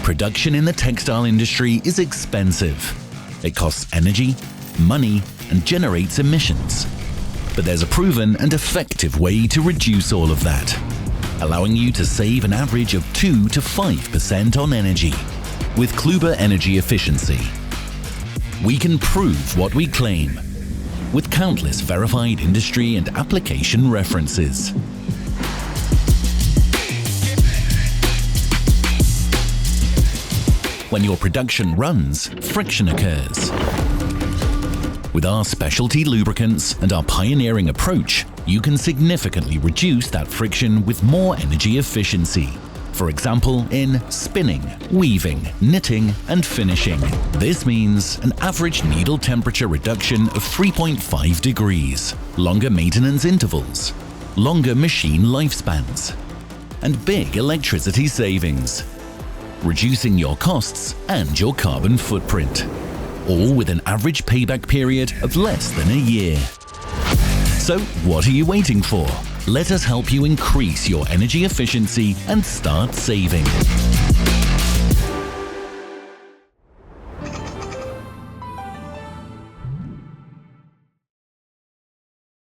Production in the textile industry is expensive. It costs energy, money, and generates emissions. But there's a proven and effective way to reduce all of that, allowing you to save an average of 2 to 5% on energy with Klüber Energy Efficiency. We can prove what we claim with countless verified industry and application references. When your production runs, friction occurs. With our specialty lubricants and our pioneering approach, you can significantly reduce that friction with more energy efficiency. For example, in spinning, weaving, knitting, and finishing. This means an average needle temperature reduction of 3.5 degrees, longer maintenance intervals, longer machine lifespans, and big electricity savings, reducing your costs and your carbon footprint, all with an average payback period of less than a year. So what are you waiting for? Let us help you increase your energy efficiency and start saving.